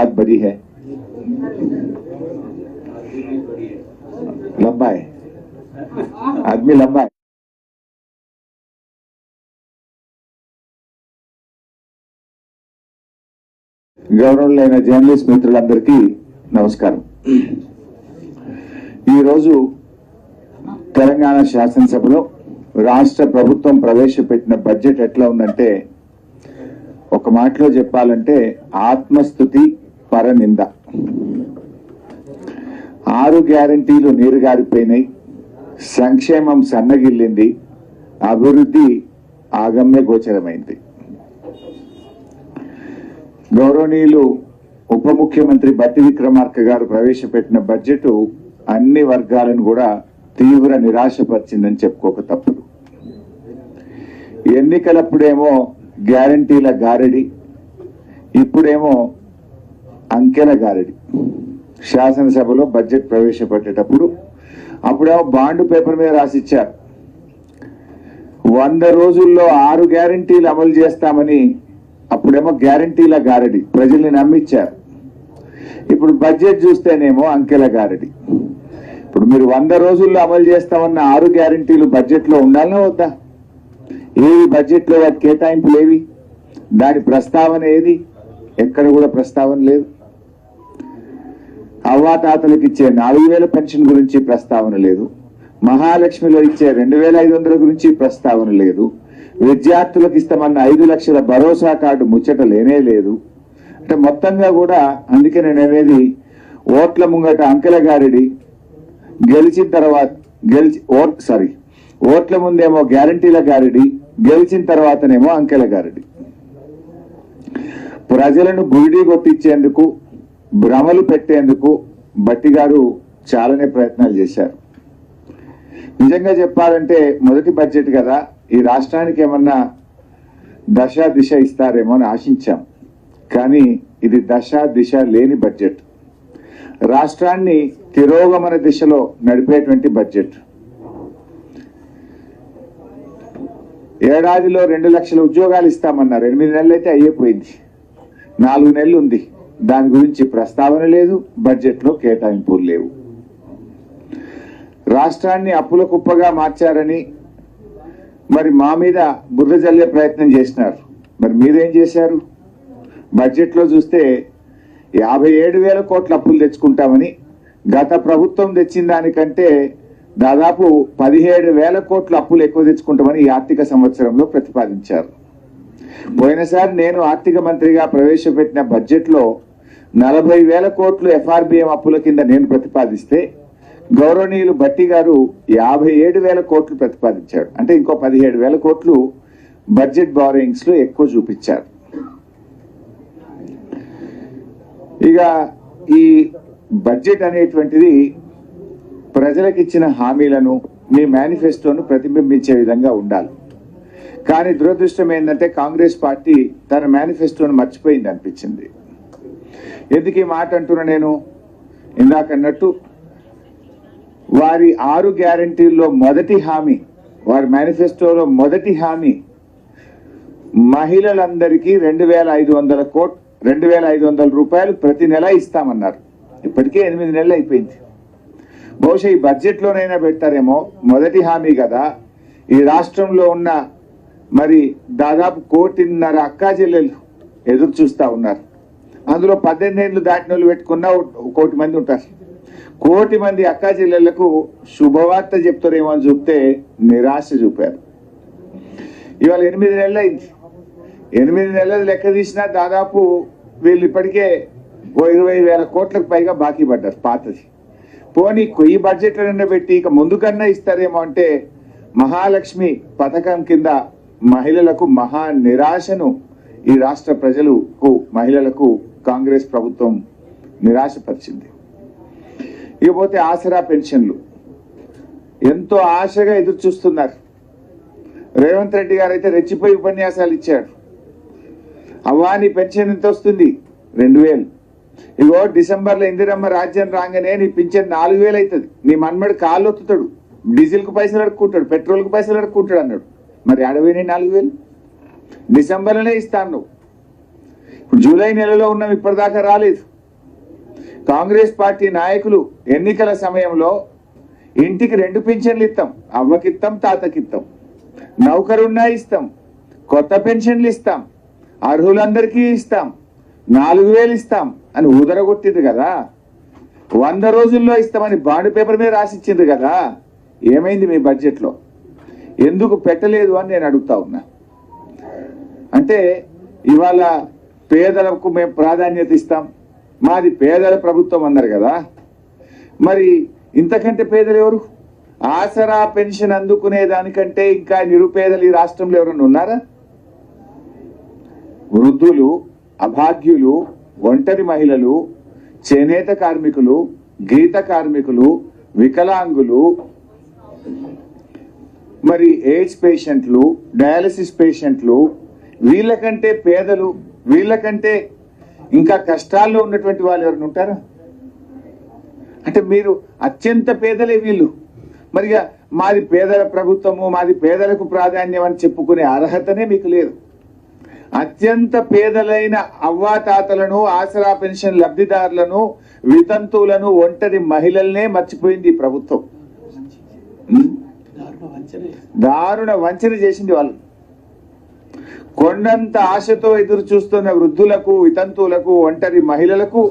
बात बड़ी है, लंबा है, आदमी लंबा है। గౌరవనీయులైన జర్నలిస్ట్ మిత్రులందరికీ నమస్కారం. ఈరోజు తెలంగాణ శాసనసభలో రాష్ట్ర ప్రభుత్వం ప్రవేశపెట్టిన బడ్జెట్ ఎట్లా ఉందంటే, ఒక మాటలో చెప్పాలంటే ఆత్మస్తుతి పరనింద. 6 గ్యారంటీలు నీరుగారిపోయినాయి, సంక్షేమం సన్నగిల్లింది, అభివృద్ధి ఆగమ్య గోచరమైంది. గౌరవనీయులు ఉప ముఖ్యమంత్రి బట్టి విక్రమార్క గారు ప్రవేశపెట్టిన బడ్జెట్ అన్ని వర్గాలను కూడా తీవ్ర నిరాశపరిచిందని చెప్పుకోక తప్పదు. ఎన్నికలప్పుడేమో గ్యారంటీల గారడి, ఇప్పుడేమో అంకెల గారడి. శాసనసభలో బడ్జెట్ ప్రవేశపెట్టేటప్పుడు అప్పుడేమో బాండ్ పేపర్ మీద రాసిచ్చారు, 100 రోజుల్లో 6 గ్యారంటీలు అమలు చేస్తామని. అప్పుడేమో గ్యారంటీల గారడి, ప్రజల్ని నమ్మించారు. ఇప్పుడు బడ్జెట్ చూస్తేనేమో అంకెల గారడి. ఇప్పుడు మీరు 100 రోజుల్లో అమలు చేస్తామన్న 6 గ్యారంటీలు బడ్జెట్ లో ఉండాలనా వద్దా? ఏవి బడ్జెట్ లో వాటి కేటాయింపులు ఏవి? దాని ప్రస్తావన ఏది? ఎక్కడ కూడా ప్రస్తావన లేదు. అవ్వాతాతలకు ఇచ్చే 4000 పెన్షన్ గురించి ప్రస్తావన లేదు. మహాలక్ష్మిలో ఇచ్చే 2500 గురించి ప్రస్తావన లేదు. విద్యార్థులకు ఇస్తామన్న 5 లక్షల భరోసా కార్డు ముచ్చట లేనే లేదు. అంటే మొత్తంగా కూడా, అందుకే నేను అనేది, ఓట్ల ముంగట అంకెల గారిడి, గెలిచిన తర్వాత ఓట్ల ముందేమో గ్యారంటీల గారిడి, గెలిచిన తర్వాతనేమో అంకెల గారిడి. ప్రజలను గురిడి కొట్టించేందుకు, భ్రమలు పెట్టేందుకు బట్టి గారు చాలానే ప్రయత్నాలు చేశారు. నిజంగా చెప్పాలంటే మొదటి బడ్జెట్ కదా, ఈ రాష్ట్రానికి ఏమన్నా దశ దిశ ఇస్తారేమో అని ఆశించాం. కానీ ఇది దశ దిశ లేని బడ్జెట్, రాష్ట్రాన్ని తిరోగమన దిశలో నడిపేటువంటి బడ్జెట్. ఏడాదిలో 2 లక్షల ఉద్యోగాలు ఇస్తామన్నారు, 8 నెలలు అయితే అయ్యిపోయింది, 4 నెలలు ఉంది. దాని గురించి ప్రస్తావన లేదు, బడ్జెట్ లో కేటాయింపులు లేవు. రాష్ట్రాన్ని అప్పుల కుప్పగా మార్చారని మరి మా మీద బుర్ర జల్లే ప్రయత్నం చేసినారు. మరి మీరేం చేశారు? బడ్జెట్ లో చూస్తే 57,000 కోట్ల అప్పులు తెచ్చుకుంటామని, గత ప్రభుత్వం తెచ్చిన దానికంటే దాదాపు 17,000 కోట్ల అప్పులు ఎక్కువ తెచ్చుకుంటామని ఈ ఆర్థిక సంవత్సరంలో ప్రతిపాదించారు. పోయినసారి నేను ఆర్థిక మంత్రిగా ప్రవేశపెట్టిన బడ్జెట్ లో 40,000 కోట్లు FRBM అప్పుల కింద నేను ప్రతిపాదిస్తే, గౌరవనీయులు బట్టి గారు 57,000 కోట్లు ప్రతిపాదించాడు. అంటే ఇంకో 17,000 కోట్లు బడ్జెట్ బారోయింగ్స్ లో ఎక్కువ చూపించారు. ఇక ఈ బడ్జెట్ అనేటువంటిది ప్రజలకు ఇచ్చిన హామీలను, మీ మేనిఫెస్టోను ప్రతిబింబించే విధంగా ఉండాలి. కానీ దురదృష్టం ఏంటంటే కాంగ్రెస్ పార్టీ తన మేనిఫెస్టోను మర్చిపోయింది అనిపించింది. ఎందుకు ఈ మాట అంటున్నా నేను? ఇందాకన్నట్టు వారి 6 గ్యారంటీల్లో మొదటి హామీ, వారి మేనిఫెస్టోలో మొదటి హామీ, మహిళలందరికీ 2,500 రూపాయలు ప్రతి నెల ఇస్తామన్నారు. ఇప్పటికే 8 నెలలు అయిపోయింది. బహుశా ఈ బడ్జెట్ లోనైనా పెడతారేమో. మొదటి హామీ కదా. ఈ రాష్ట్రంలో ఉన్న మరి దాదాపు 1.5 కోటి అక్కా చెల్లెలు ఎదురు చూస్తా ఉన్నారు. అందులో 18 ఏళ్ళు దాటిన వాళ్ళు పెట్టుకున్న 1 కోటి మంది ఉంటారు. 1 కోటి మంది అక్కా చెల్లెళ్లకు శుభవార్త చెప్తారేమో అని చూస్తే నిరాశ చూపారు. ఇవాళ 8 నెలలు అయింది. 8 నెలలు లెక్క తీసినా దాదాపు వీళ్ళు ఇప్పటికే 20,000 కోట్లకు పైగా బాకీ పడ్డారు పాతది. పోనీ ఈ బడ్జెట్లన్నా పెట్టి ఇక ముందుకన్నా ఇస్తారేమో అంటే, మహాలక్ష్మి పథకం కింద మహిళలకు మహా నిరాశను ఈ రాష్ట్ర ప్రజలకు, మహిళలకు కాంగ్రెస్ ప్రభుత్వం నిరాశపరిచింది. ఇకపోతే ఆసరా పెన్షన్లు ఎంతో ఆశగా ఎదురు చూస్తున్నారు. రేవంత్ రెడ్డి గారు అయితే రెచ్చిపోయి ఉపన్యాసాలు ఇచ్చాడు. అవ్వా నీ పెన్షన్ ఎంత వస్తుంది? 2,000. ఇగో డిసెంబర్లో ఇందిరమ్మ రాజ్యం రాగానే నీ పింఛన్ 4,000 అవుతుంది. నీ మన్మడు కాళ్ళు ఒత్తుతాడు, డీజిల్ కు పైసలు అడుక్కుంటాడు, పెట్రోల్ కు పైసలు అడుక్కుంటాడు అన్నాడు. మరి అడవిని 4,000 డిసెంబర్లోనే ఇస్తాను నువ్వు. ఇప్పుడు జూలై నెలలో ఉన్నాం, ఇప్పటిదాకా రాలేదు. కాంగ్రెస్ పార్టీ నాయకులు ఎన్నికల సమయంలో ఇంటికి 2 పింఛన్లు ఇస్తాం, అవ్వకిస్తాం, తాతకిస్తాం, నౌకరున్నా ఇస్తాం, కొత్త పెన్షన్లు ఇస్తాం, అర్హులందరికీ ఇస్తాం, 4000 ఇస్తాం అని ఊదరగొట్టింది కదా. 100 రోజుల్లో ఇస్తామని బాండ్ పేపర్ మీద రాసిచ్చింది కదా. ఏమైంది మీ బడ్జెట్లో? ఎందుకు పెట్టలేదు అని నేను అడుగుతా ఉన్నా. అంటే ఇవాళ పేదలకు మేము ప్రాధాన్యత ఇస్తాం, మాది పేదల ప్రభుత్వం అన్నారు కదా. మరి ఇంతకంటే పేదలు ఎవరు? ఆసరా పెన్షన్ అందుకునే దానికంటే ఇంకా నిరుపేదలు ఈ రాష్ట్రంలో ఎవరైనా ఉన్నారా? వృద్ధులు, అభాగ్యులు, ఒంటరి మహిళలు, చేనేత కార్మికులు, గీత కార్మికులు, వికలాంగులు, మరి ఎయిడ్స్ పేషెంట్లు, డయాలసిస్ పేషెంట్లు, వీళ్ళకంటే పేదలు, వీళ్ళకంటే ఇంకా కష్టాల్లో ఉన్నటువంటి వాళ్ళు ఎవరైనా ఉంటారా? అంటే మీరు అత్యంత పేదలే వీళ్ళు. మరిగా మాది పేదల ప్రభుత్వము, మాది పేదలకు ప్రాధాన్యం అని చెప్పుకునే అర్హతనే మీకు లేదు. అత్యంత పేదలైన అవ్వాతాతలను, ఆసరా పెన్షన్ లబ్ధిదారులను, వితంతువులను, ఒంటరి మహిళలనే మర్చిపోయింది ఈ ప్రభుత్వం. దారుణ వంచన చేసింది వాళ్ళు. కొండంత ఆశతో ఎదురు చూస్తున్న వృద్ధులకు, వితంతువులకు, ఒంటరి మహిళలకు,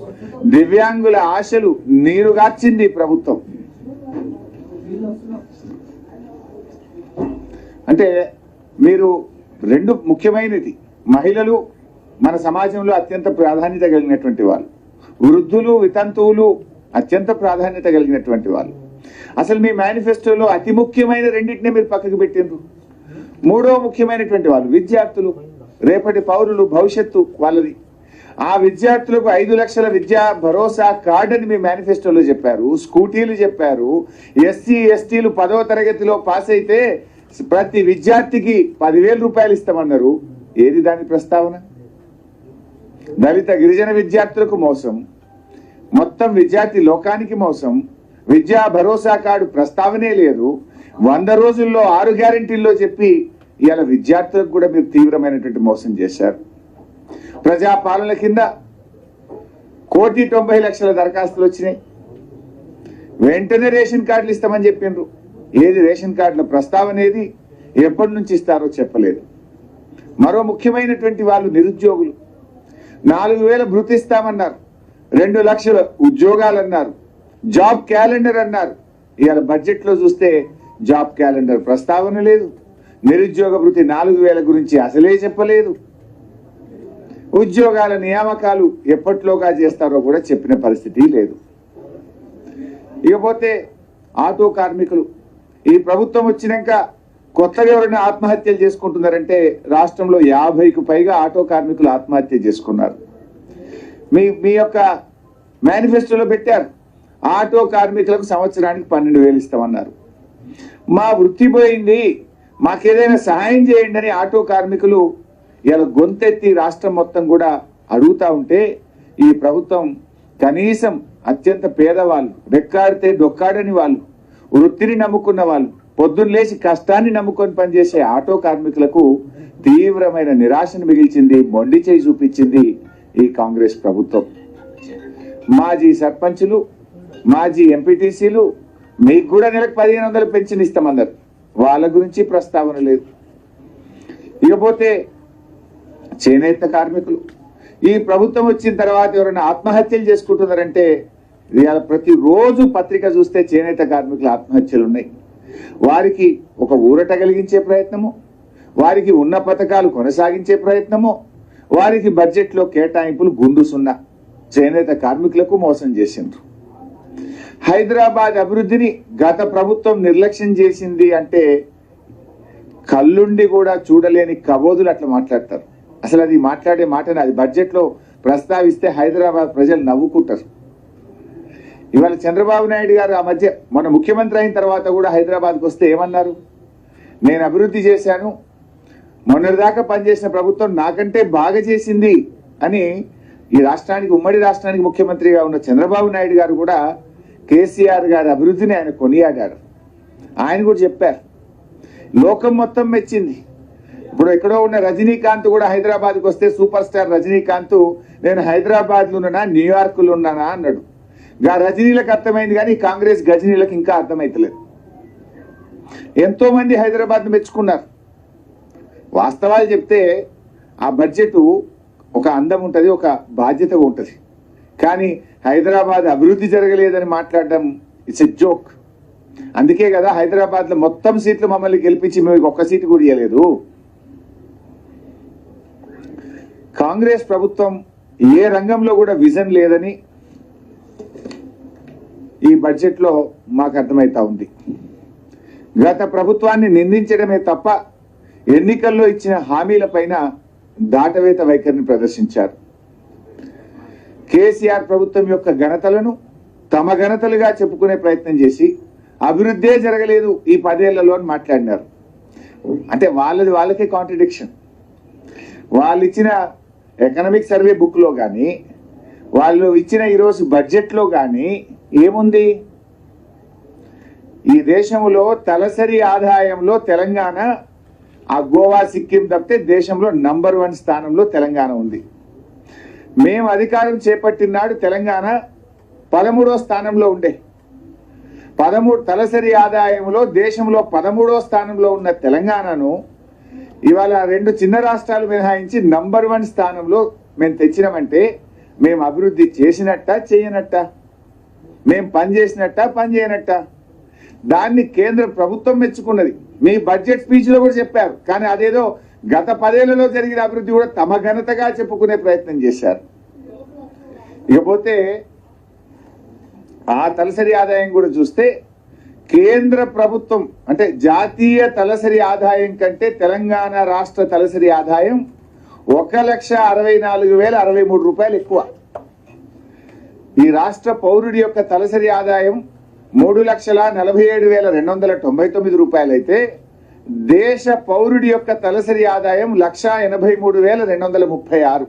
దివ్యాంగుల ఆశలు నీరుగార్చింది ప్రభుత్వం. అంటే మీరు 2 ముఖ్యమైనది, మహిళలు మన సమాజంలో అత్యంత ప్రాధాన్యత కలిగినటువంటి వాళ్ళు, వృద్ధులు, వితంతువులు అత్యంత ప్రాధాన్యత కలిగినటువంటి వాళ్ళు. అసలు మీ మేనిఫెస్టోలో అతి ముఖ్యమైన 2టినే మీరు పక్కకు పెట్టిండ్రు. 3వ ముఖ్యమైనటువంటి వాళ్ళు విద్యార్థులు, రేపటి పౌరులు, భవిష్యత్తు వాళ్ళది. ఆ విద్యార్థులకు 5 లక్షల విద్యా భరోసా కార్డు అని మీ మేనిఫెస్టోలో చెప్పారు, స్కూటీలు చెప్పారు. ఎస్సీ ఎస్టీలు 10వ తరగతిలో పాస్ అయితే ప్రతి విద్యార్థికి 10,000 రూపాయలు ఇస్తామన్నారు. ఏది దాని ప్రస్తావన? దళిత గిరిజన విద్యార్థులకు మోసం, మొత్తం విద్యార్థి లోకానికి మోసం. విద్యా భరోసా కార్డు ప్రస్తావనే లేదు. 100 రోజుల్లో 6 గ్యారెంటీల్లో చెప్పి ఇవాళ విద్యార్థులకు కూడా మీరు తీవ్రమైనటువంటి మోసం చేశారు. ప్రజాపాలన కింద 1,90,00,000 దరఖాస్తులు వచ్చినాయి. వెంటనే రేషన్ కార్డులు ఇస్తామని చెప్పిండ్రు. ఏది రేషన్ కార్డుల ప్రస్తావన ఏది? ఎప్పటి నుంచి ఇస్తారో చెప్పలేదు. మరో ముఖ్యమైనటువంటి వాళ్ళు నిరుద్యోగులు. 4,000 భృతి ఇస్తామన్నారు, 2 లక్షల ఉద్యోగాలు అన్నారు, జాబ్ క్యాలెండర్ అన్నారు. ఇవాళ బడ్జెట్ లో చూస్తే జాబ్ క్యాలెండర్ ప్రస్తావన లేదు. నిరుద్యోగ భృతి 4,000 గురించి అసలే చెప్పలేదు. ఉద్యోగాల నియామకాలు ఎప్పట్లోగా చేస్తారో కూడా చెప్పిన పరిస్థితి లేదు. ఇకపోతే ఆటో కార్మికులు, ఈ ప్రభుత్వం వచ్చినాక కొత్తగా ఎవరైనా ఆత్మహత్యలు చేసుకుంటున్నారంటే రాష్ట్రంలో 50కు పైగా ఆటో కార్మికులు ఆత్మహత్య చేసుకున్నారు. మీ యొక్క మేనిఫెస్టోలో పెట్టారు, ఆటో కార్మికులకు సంవత్సరానికి 12,000 ఇస్తామన్నారు. మా వృత్తి పోయింది, మాకేదైనా సహాయం చేయండి అని ఆటో కార్మికులు ఇలా గొంతెత్తి రాష్ట్రం మొత్తం కూడా అడుగుతా ఉంటే ఈ ప్రభుత్వం కనీసం అత్యంత పేదవాళ్ళు, రెక్కాడితే డొక్కాడని వాళ్ళు, వృత్తిని నమ్ముకున్న వాళ్ళు, పొద్దున్న లేచి కష్టాన్ని నమ్ముకొని పనిచేసే ఆటో కార్మికులకు తీవ్రమైన నిరాశను మిగిల్చింది, మొండి చేయి చూపించింది ఈ కాంగ్రెస్ ప్రభుత్వం. మాజీ సర్పంచులు, మాజీ ఎంపీటీసీలు మీకు కూడా నెలకు 1,500 పెన్షన్ ఇస్తామన్నారు. వాళ్ళ గురించి ప్రస్తావన లేదు. ఇకపోతే చేనేత కార్మికులు, ఈ ప్రభుత్వం వచ్చిన తర్వాత ఎవరైనా ఆత్మహత్యలు చేసుకుంటున్నారంటే ఇవాళ ప్రతిరోజు పత్రిక చూస్తే చేనేత కార్మికుల ఆత్మహత్యలు ఉన్నాయి. వారికి ఒక ఊరట కలిగించే ప్రయత్నము, వారికి ఉన్న పథకాలు కొనసాగించే ప్రయత్నము, వారికి బడ్జెట్లో కేటాయింపులు గుండు సున్నా. చేనేత కార్మికులకు మోసం చేసిండ్రు. హైదరాబాద్ అభివృద్ధిని గత ప్రభుత్వం నిర్లక్ష్యం చేసింది అంటే కళ్ళుండి కూడా చూడలేని కబోదులు అట్లా మాట్లాడతారు. అసలు అది మాట్లాడే మాటని అది బడ్జెట్లో ప్రస్తావిస్తే హైదరాబాద్ ప్రజలు నవ్వుకుంటారు. ఇవాళ చంద్రబాబు నాయుడు గారు ఆ మధ్య మన ముఖ్యమంత్రి అయిన తర్వాత కూడా హైదరాబాద్కి వస్తే ఏమన్నారు? నేను అభివృద్ధి చేశాను, మొన్నటిదాకా పనిచేసిన ప్రభుత్వం నాకంటే బాగా చేసింది అని ఈ రాష్ట్రానికి, ఉమ్మడి రాష్ట్రానికి ముఖ్యమంత్రిగా ఉన్న చంద్రబాబు నాయుడు గారు కూడా కేసీఆర్ గారి అభివృద్ధిని ఆయన కొనియాడారు. ఆయన కూడా చెప్పారు, లోకం మొత్తం మెచ్చింది. ఇప్పుడు ఎక్కడో ఉన్న రజనీకాంత్ కూడా హైదరాబాద్కి వస్తే సూపర్ స్టార్ రజనీకాంత్ నేను హైదరాబాద్లో ఉన్నానా న్యూయార్క్లో ఉన్నానా అన్నాడు. రజనీలకు అర్థమైంది కానీ కాంగ్రెస్ గజనీలకు ఇంకా అర్థమైతలేదు. ఎంతో మంది హైదరాబాద్ మెచ్చుకున్నారు. వాస్తవాలు చెప్తే ఆ బడ్జెట్ ఒక అందం ఉంటుంది, ఒక బాధ్యత ఉంటుంది. కానీ హైదరాబాద్ అభివృద్ధి జరగలేదని మాట్లాడడం ఇట్స్ ఎ జోక్. అందుకే కదా హైదరాబాద్ లో మొత్తం సీట్లు మమ్మల్ని గెలిపించి మేము ఒక్క సీటు కూడా ఇవ్వలేదు. కాంగ్రెస్ ప్రభుత్వం ఏ రంగంలో కూడా విజన్ లేదని ఈ బడ్జెట్ లో మాకు అర్థమైతా ఉంది. గత ప్రభుత్వాన్ని నిందించడమే తప్ప ఎన్నికల్లో ఇచ్చిన హామీలపైన దాటవేత వైఖరిని ప్రదర్శించారు. కేసీఆర్ ప్రభుత్వం యొక్క ఘనతలను తమ ఘనతలుగా చెప్పుకునే ప్రయత్నం చేసి అభివృద్ధే జరగలేదు ఈ 10 ఏళ్లలో అని మాట్లాడినారు. అంటే వాళ్ళకే కాంట్రడిక్షన్. వాళ్ళు ఇచ్చిన ఎకనామిక్ సర్వే బుక్ లో కానీ వాళ్ళు ఇచ్చిన ఈరోజు బడ్జెట్ లో కానీ ఏముంది? ఈ దేశంలో తలసరి ఆదాయంలో తెలంగాణ ఆ గోవా సిక్కిం తప్పితే దేశంలో నంబర్ 1 స్థానంలో తెలంగాణ ఉంది. మేము అధికారం చేపట్టినాడు తెలంగాణ 13వ స్థానంలో ఉండే. 13 తలసరి ఆదాయంలో దేశంలో 13వ స్థానంలో ఉన్న తెలంగాణను ఇవాళ 2 చిన్న రాష్ట్రాలు మినహాయించి నంబర్ 1 స్థానంలో మేము తెచ్చినామంటే మేము అభివృద్ధి చేసినట్ట చేయనట్ట, మేము పని చేసినట్ట పని చేయనట్ట? దాన్ని కేంద్ర ప్రభుత్వం మెచ్చుకున్నది. మీ బడ్జెట్ స్పీచ్ లో కూడా చెప్పారు. కానీ అదేదో గత 10 ఏళ్లలో జరిగిన అభివృద్ధి కూడా తమ ఘనతగా చెప్పుకునే ప్రయత్నం చేశారు. ఇకపోతే ఆ తలసరి ఆదాయం కూడా చూస్తే కేంద్ర ప్రభుత్వం అంటే జాతీయ తలసరి ఆదాయం కంటే తెలంగాణ రాష్ట్ర తలసరి ఆదాయం 1,64,063 రూపాయలు ఎక్కువ. ఈ రాష్ట్ర పౌరుడి యొక్క తలసరి ఆదాయం 3,47,299 రూపాయలు అయితే దేశ పౌరుడి యొక్క తలసరి ఆదాయం 1,83,236.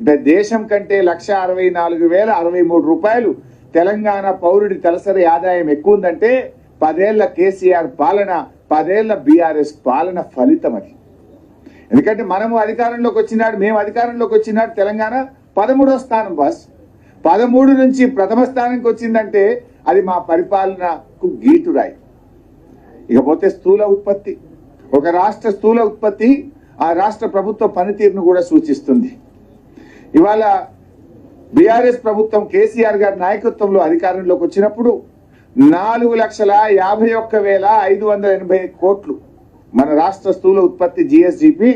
అంటే దేశం కంటే 1,64,063 రూపాయలు తెలంగాణ పౌరుడి తలసరి ఆదాయం ఎక్కువ ఉందంటే 10 ఏళ్ల కేసీఆర్ పాలన, 10 ఏళ్ల బీఆర్ఎస్ పాలన ఫలితం అది. ఎందుకంటే మేము అధికారంలోకి వచ్చినాడు తెలంగాణ 13వ స్థానం బాస్. 13 నుంచి ప్రథమ స్థానానికి వచ్చిందంటే అది మా పరిపాలనకు గీటురాయి. ఇకపోతే స్థూల ఉత్పత్తి, ఒక రాష్ట్ర స్థూల ఉత్పత్తి ఆ రాష్ట్ర ప్రభుత్వ పనితీరును కూడా సూచిస్తుంది. ఇవాళ బీఆర్ఎస్ ప్రభుత్వం కేసీఆర్ గారి నాయకత్వంలో అధికారంలోకి వచ్చినప్పుడు 4,51,580 కోట్లు మన రాష్ట్ర స్థూల ఉత్పత్తి జిఎస్డిపి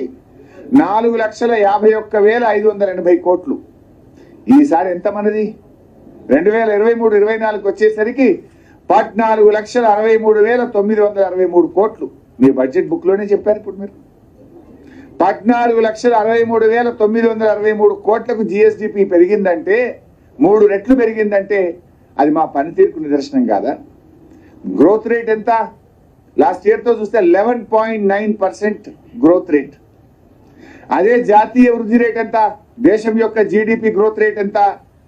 4,51,580 కోట్లు. ఈసారి ఎంత మనది? 2023-24 వచ్చేసరికి 14,63,963 కోట్లు. మీ బడ్జెట్ బుక్ లోనే చెప్పారు. ఇప్పుడు మీరు 14,63,963 కోట్లకు జిఎస్డిపి పెరిగిందంటే 3 రెట్లు పెరిగిందంటే అది మా పనితీరుకు నిదర్శనం కాదా? గ్రోత్ రేట్ ఎంత? లాస్ట్ ఇయర్ తో చూస్తే 11.9% గ్రోత్ రేట్. అదే జాతీయ వృద్ధి రేట్ ఎంత? దేశం యొక్క జీడిపి గ్రోత్ రేట్ ఎంత?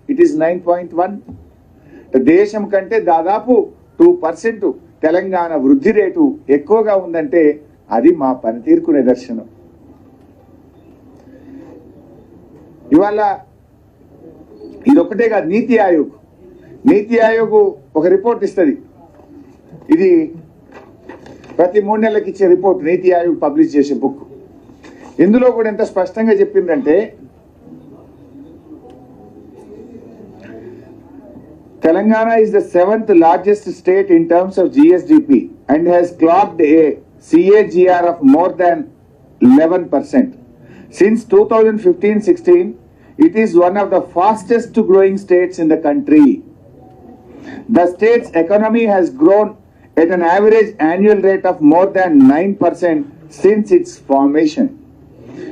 It is 9.1. దేశం కంటే దాదాపు 2% తెలంగాణ వృద్ధి రేటు ఎక్కువగా ఉందంటే అది మా పనితీరుకు నిదర్శనం. ఇవాళ ఇదొక్కటే కాదు, నీతి ఆయోగ్ ఒక రిపోర్ట్ ఇస్తుంది. ఇది ప్రతి 3 నెలలకు ఇచ్చే రిపోర్ట్ నీతి ఆయోగ్ పబ్లిష్ చేసే బుక్. ఇందులో కూడా ఎంత స్పష్టంగా చెప్పిందంటే Telangana is the 7th largest state in terms of GSDP and has clocked a CAGR of more than 11%. Since 2015-16, it is one of the fastest growing states in the country. The state's economy has grown at an average annual rate of more than 9% since its formation,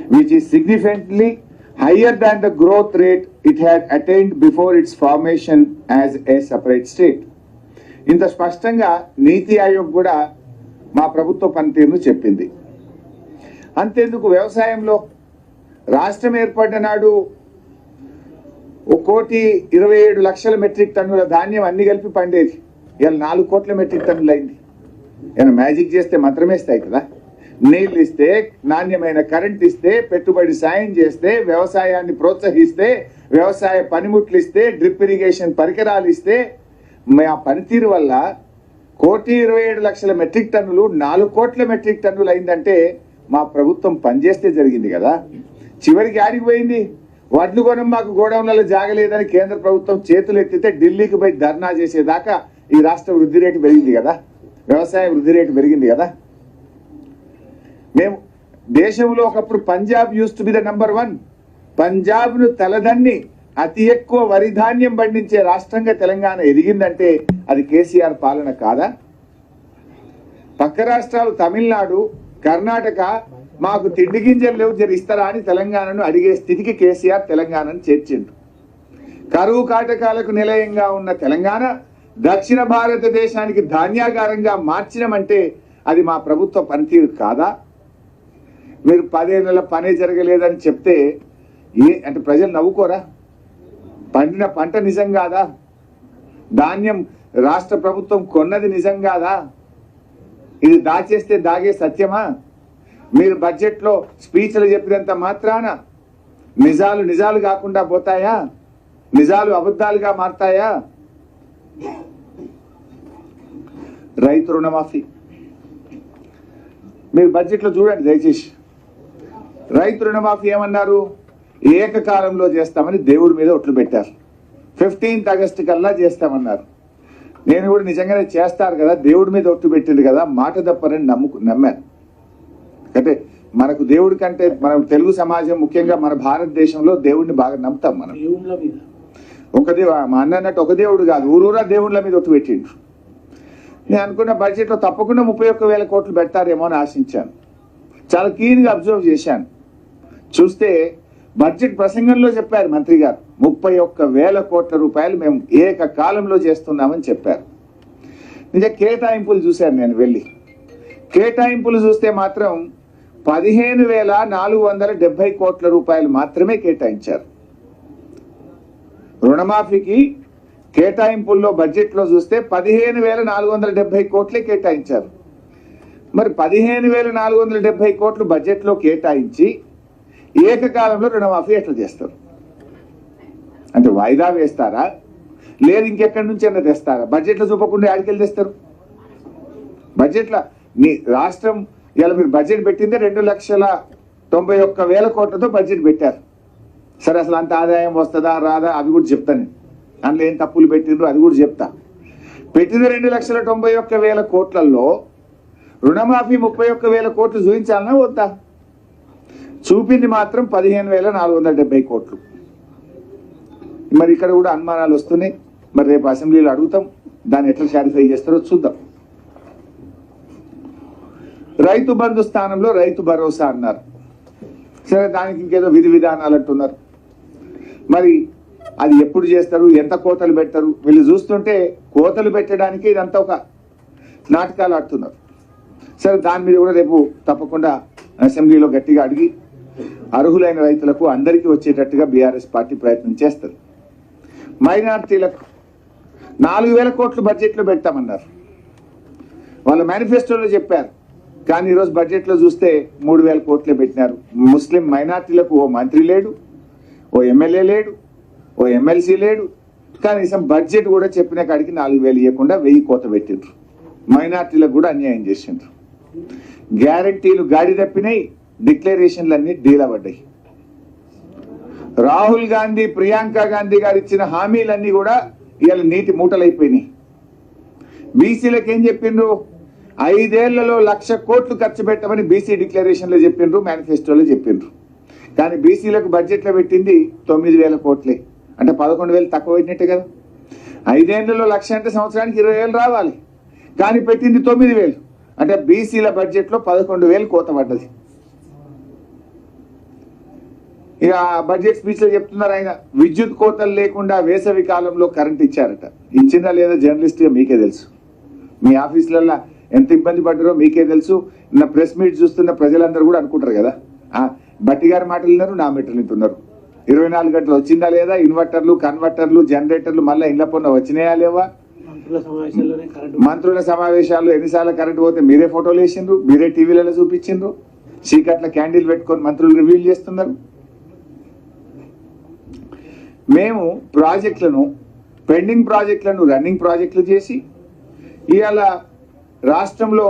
which is significantly higher than the growth rate it had attained before its formation as a separate state. ఇంత స్పష్టంగా నీతి ఆయోగ్ కూడా మా ప్రభుత్వ పనితీరును చెప్పింది. అంతేందుకు వ్యవసాయంలో రాష్ట్రం ఏర్పడిన నాడు 1,27,00,000 మెట్రిక్ టన్నుల ధాన్యం అన్ని కలిపి పండేది. ఇవాళ 4 కోట్ల మెట్రిక్ టన్నులు అయింది. ఏమైనా మ్యాజిక్ చేస్తే మంత్రమేస్తాయి కదా? నీళ్ళు ఇస్తే, నాణ్యమైన కరెంట్ ఇస్తే, పెట్టుబడి సాయం చేస్తే, వ్యవసాయాన్ని ప్రోత్సహిస్తే వ్యవసాయ పనిముట్లు ఇస్తే, డ్రిప్ ఇరిగేషన్ పరికరాలు ఇస్తే, ఆ పనితీరు వల్ల 1,27,00,000 మెట్రిక్ టన్నులు 4 కోట్ల మెట్రిక్ టన్నులు అయిందంటే మా ప్రభుత్వం పనిచేస్తే జరిగింది కదా. చివరికి ఆడికి పోయింది, వడ్లు కొనం మాకు గోడౌన్లలో జాగలేదని కేంద్ర ప్రభుత్వం చేతులు ఎత్తితే ఢిల్లీకి పోయి ధర్నా చేసేదాకా ఈ రాష్ట్ర వృద్ధి రేటు పెరిగింది కదా, వ్యవసాయ వృద్ధి రేటు పెరిగింది కదా. మేము దేశంలో ఒకప్పుడు Punjab use to be the number 1. పంజాబ్ను తలదన్ని అతి ఎక్కువ వరి ధాన్యం పండించే రాష్ట్రంగా తెలంగాణ ఎదిగిందంటే అది కేసీఆర్ పాలన కాదా? పక్క రాష్ట్రాలు తమిళనాడు, కర్ణాటక మాకు తిండి గింజలు లేవు ఇస్తారా అని తెలంగాణను అడిగే స్థితికి కేసీఆర్ తెలంగాణను చేర్చిండు. కరువు కాటకాలకు నిలయంగా ఉన్న తెలంగాణ దక్షిణ భారతదేశానికి ధాన్యాగారంగా మార్చినమంటే అది మా ప్రభుత్వ పనితీరు కాదా? మీరు 10 ఏళ్ళ పనే జరగలేదని చెప్తే అంటే ప్రజలు నవ్వుకోరా? పండిన పంట నిజం కాదా? ధాన్యం రాష్ట్ర ప్రభుత్వం కొన్నది నిజం కాదా? ఇది దాచేస్తే దాగే సత్యమా? మీరు బడ్జెట్లో స్పీచ్లు చెప్పినంత మాత్రాన నిజాలు నిజాలు కాకుండా పోతాయా? నిజాలు అబద్ధాలుగా మారతాయా? రైతు రుణమాఫీ మీరు బడ్జెట్లో చూడండి దయచేసి. రైతు రుణమాఫీ ఏమన్నారు? ఏకకాలంలో చేస్తామని దేవుడి మీద ఒట్లు పెట్టారు. 15th ఆగస్టు కల్లా చేస్తామన్నారు. నేను కూడా నిజంగానే చేస్తారు కదా, దేవుడి మీద ఒట్టు పెట్టింది కదా, మాట తప్పరని నమ్మాను. అంటే మనకు దేవుడి కంటే మన తెలుగు సమాజం ముఖ్యంగా మన భారతదేశంలో దేవుడిని బాగా నమ్ముతాం. మనం మా అన్న అన్నట్టు ఒక దేవుడు కాదు, ఊరూరా దేవుళ్ళ మీద ఒట్టు పెట్టిండు. నేను అనుకున్న బడ్జెట్లో తప్పకుండా 31,000 కోట్లు పెడతారేమో అని ఆశించాను. చాలా క్లీన్గా అబ్జర్వ్ చేశాను. చూస్తే బడ్జెట్ ప్రసంగంలో చెప్పారు మంత్రి గారు 31,000 కోట్ల రూపాయలు మేము ఏకకాలంలో చేస్తున్నామని చెప్పారు. నిజ కేటాయింపులు చూశాను నేను వెళ్ళి. కేటాయింపులు చూస్తే మాత్రం 15,470 కోట్ల రూపాయలు మాత్రమే కేటాయించారు. రుణమాఫీకి కేటాయింపుల్లో బడ్జెట్లో చూస్తే 15,470 కోట్లే కేటాయించారు. మరి 15,470 కోట్లు బడ్జెట్లో కేటాయించి ఏకకాలంలో రుణమాఫీ ఎట్లా చేస్తారు? అంటే వాయిదా వేస్తారా, లేదు ఇంకెక్కడి నుంచి అన్న తెస్తారా? బడ్జెట్లో చూపకుండా ఆడికెళ్ళి తెస్తారు. బడ్జెట్లో మీ రాష్ట్రం ఇలా మీరు బడ్జెట్ పెట్టిందే 2,91,000 కోట్లతో బడ్జెట్ పెట్టారు. సరే అసలు అంత ఆదాయం వస్తుందా రాదా అవి కూడా చెప్తాను నేను. అందులో ఏం తప్పులు పెట్టిండ్రు అది కూడా చెప్తా. పెట్టింది 2,91,000 కోట్లలో రుణమాఫీ 31,000 కోట్లు చూపించాలన్నా వద్దా? చూపింది మాత్రం 15,470 కోట్లు. మరి ఇక్కడ కూడా అనుమానాలు వస్తున్నాయి. మరి రేపు అసెంబ్లీలో అడుగుతాం, దాన్ని ఎట్లా సాటిస్ఫై చేస్తారో చూద్దాం. రైతు బంధు స్థానంలో రైతు భరోసా అన్నారు. సరే దానికి ఇంకేదో విధి విధానాలు అంటున్నారు. మరి అది ఎప్పుడు చేస్తారు, ఎంత కోతలు పెడతారు? వీళ్ళు చూస్తుంటే కోతలు పెట్టడానికి ఇదంతా ఒక నాటకాలు ఆడుతున్నారు. సరే దాని మీద కూడా రేపు తప్పకుండా అసెంబ్లీలో గట్టిగా అడిగి అర్హులైన రైతులకు అందరికీ వచ్చేటట్టుగా బీఆర్ఎస్ పార్టీ ప్రయత్నం చేస్తారు. మైనార్టీలకు 4,000 కోట్లు బడ్జెట్లో పెడతామన్నారు. వాళ్ళ మేనిఫెస్టోలో చెప్పారు. కానీ ఈరోజు బడ్జెట్లో చూస్తే 3,000 కోట్లే పెట్టినారు. ముస్లిం మైనార్టీలకు ఓ మంత్రి లేడు, ఓ ఎమ్మెల్యే లేడు, ఓ ఎమ్మెల్సీ లేడు. కనీసం బడ్జెట్ కూడా చెప్పిన కాడికి 4,000 ఇవ్వకుండా 1,000 కోత పెట్టిండ్రు. మైనార్టీలకు కూడా అన్యాయం చేసిండ్రు. గ్యారంటీలు గాడి తప్పినాయి, డిక్లరేషన్లన్నీ డీలా పడ్డాయి. రాహుల్ గాంధీ, ప్రియాంక గాంధీ గారు ఇచ్చిన హామీలన్నీ కూడా ఇవాళ నీటి మూటలైపోయినాయి. బీసీలకు ఏం చెప్పిండ్రు? 5 ఏళ్లలో 1,00,000 కోట్లు ఖర్చు పెట్టమని బీసీ డిక్లరేషన్లో చెప్పిండ్రు, మేనిఫెస్టోలో చెప్పిండ్రు. కానీ బీసీలకు బడ్జెట్లో పెట్టింది 9,000 కోట్లే. అంటే 11,000 తక్కువ పెట్టినట్టే కదా. 5 ఏళ్లలో 1,00,000 అంటే సంవత్సరానికి 20,000 రావాలి. కానీ పెట్టింది 9,000. అంటే బీసీల బడ్జెట్లో 11,000 కోత పడ్డది. ఇక బడ్జెట్ స్పీచ్లో చెప్తున్నారు ఆయన, విద్యుత్ కోతలు లేకుండా వేసవి కాలంలో కరెంట్ ఇచ్చారట. ఇచ్చిందా లేదా జర్నలిస్ట్గా మీకే తెలుసు. మీ ఆఫీసులలో ఎంత ఇబ్బంది పడ్డారో మీకే తెలుసు. నా ప్రెస్ మీట్ చూస్తున్న ప్రజలందరూ కూడా అనుకుంటారు కదా, బట్టి గారి మాటలు విన్నారు, నా మీటర్లు వింటున్నారు. 24 గంటలు వచ్చిందా లేదా? ఇన్వర్టర్లు, కన్వర్టర్లు, జనరేటర్లు మళ్ళీ ఇళ్ల పన్ను వచ్చినాయా లేవా? మంత్రుల సమావేశాలు ఎన్నిసార్లు కరెంట్ పోతే మీరే ఫోటోలు వేసిండ్రు, మీరే టీవీలలో చూపించిండ్రు. చీకట్ల క్యాండిల్ పెట్టుకొని మంత్రులు రివ్యూలు చేస్తున్నారు. మేము ప్రాజెక్టులను పెండింగ్ ప్రాజెక్టులను రన్నింగ్ ప్రాజెక్టులు చేసి ఇవాళ రాష్ట్రంలో